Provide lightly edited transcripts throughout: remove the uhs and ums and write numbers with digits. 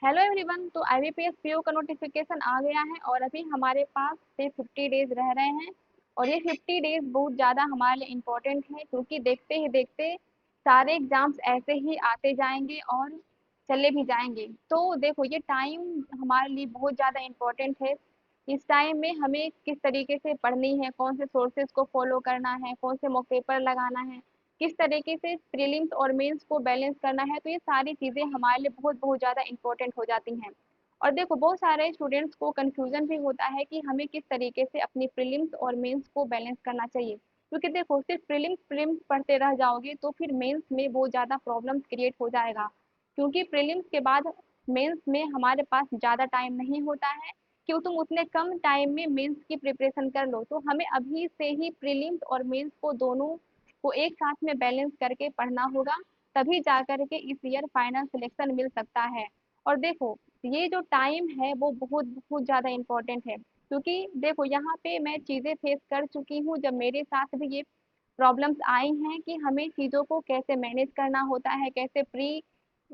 Hello everyone. तो IBPS PO का notification आ गया है और अभी हमारे पास से 50 डेज रह रहे हैं। और ये 50 डेज बहुत ज़्यादा हमारे लिए इम्पोर्टेंट है, क्योंकि देखते ही देखते सारे एग्जाम्स ऐसे ही आते जाएंगे और चले भी जाएंगे। तो देखो, ये टाइम हमारे लिए बहुत ज़्यादा इम्पोर्टेंट है। इस टाइम में हमें किस तरीके से पढ़नी है, कौन से सोर्सेज को फॉलो करना है, कौन से मॉक पेपर लगाना है, किस तरीके से प्रीलिम्स और मेंस को बैलेंस करना है, तो ये सारी चीज़ें हमारे लिए बहुत बहुत ज़्यादा इंपॉर्टेंट हो जाती हैं। और देखो, बहुत सारे स्टूडेंट्स को कन्फ्यूजन भी होता है कि हमें किस तरीके से अपनी प्रीलिम्स और मेंस को बैलेंस करना चाहिए, क्योंकि देखो, सिर्फ प्रीलिम्स प्रीलिम्स पढ़ते रह जाओगे तो फिर मेंस में बहुत ज़्यादा प्रॉब्लम्स क्रिएट हो जाएगा। क्योंकि प्रीलिम्स के बाद मेंस में हमारे पास ज़्यादा टाइम नहीं होता है कि तुम उतने कम टाइम में मेंस की प्रिपरेशन कर लो। तो हमें अभी से ही प्रीलिम्स और मेंस को दोनों को एक साथ में बैलेंस करके पढ़ना होगा, तभी जा कर के इस ईयर फाइनल सिलेक्शन मिल सकता है। और देखो, ये जो टाइम है वो बहुत बहुत ज़्यादा इम्पोर्टेंट है, क्योंकि देखो, यहाँ पे मैं चीज़ें फेस कर चुकी हूँ जब मेरे साथ भी ये प्रॉब्लम्स आई हैं कि हमें चीज़ों को कैसे मैनेज करना होता है, कैसे प्री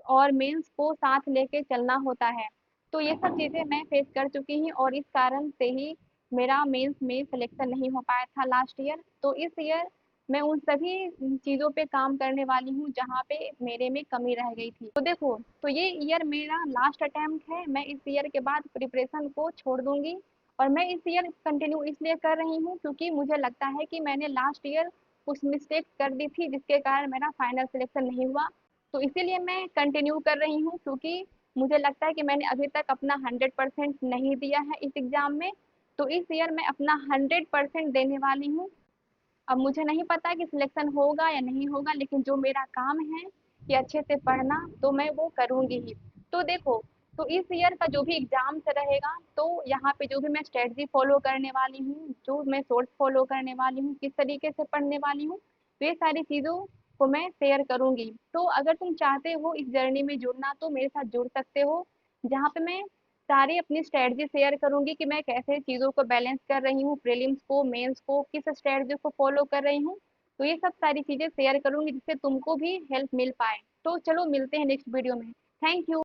और मेंस को साथ लेके चलना होता है। तो ये सब चीज़ें मैं फेस कर चुकी हूँ और इस कारण से ही मेरा मेंस में सिलेक्शन नहीं हो पाया था लास्ट ईयर। तो इस ईयर मैं उन सभी चीज़ों पे काम करने वाली हूँ जहाँ पे मेरे में कमी रह गई थी। तो देखो, तो ये ईयर मेरा लास्ट अटेम्प्ट है। मैं इस ईयर के बाद प्रिपरेशन को छोड़ दूंगी। और मैं इस ईयर कंटिन्यू इसलिए कर रही हूँ क्योंकि मुझे लगता है कि मैंने लास्ट ईयर कुछ मिस्टेक कर दी थी जिसके कारण मेरा फाइनल सिलेक्शन नहीं हुआ। तो इसीलिए मैं कंटिन्यू कर रही हूँ, क्योंकि मुझे लगता है कि मैंने अभी तक अपना 100% नहीं दिया है इस एग्ज़ाम में। तो इस ईयर मैं अपना 100% देने वाली हूँ। अब मुझे नहीं पता कि सिलेक्शन होगा या नहीं होगा, लेकिन जो मेरा काम है कि अच्छे से पढ़ना, तो मैं वो करूँगी ही। तो देखो, तो इस ईयर का जो भी एग्ज़ाम्स रहेगा, तो यहाँ पे जो भी मैं स्ट्रेटजी फॉलो करने वाली हूँ, जो मैं सोर्स फॉलो करने वाली हूँ, किस तरीके से पढ़ने वाली हूँ, तो ये सारी चीज़ों को मैं शेयर करूँगी। तो अगर तुम चाहते हो इस जर्नी में जुड़ना, तो मेरे साथ जुड़ सकते हो, जहाँ पे मैं सारी अपनी स्ट्रेटजी शेयर करूँगी कि मैं कैसे चीज़ों को बैलेंस कर रही हूँ, प्रीलिम्स को, मेंस को, किस स्ट्रेटजी को फॉलो कर रही हूँ। तो ये सब सारी चीज़ें शेयर करूँगी जिससे तुमको भी हेल्प मिल पाए। तो चलो, मिलते हैं नेक्स्ट वीडियो में। Thank you.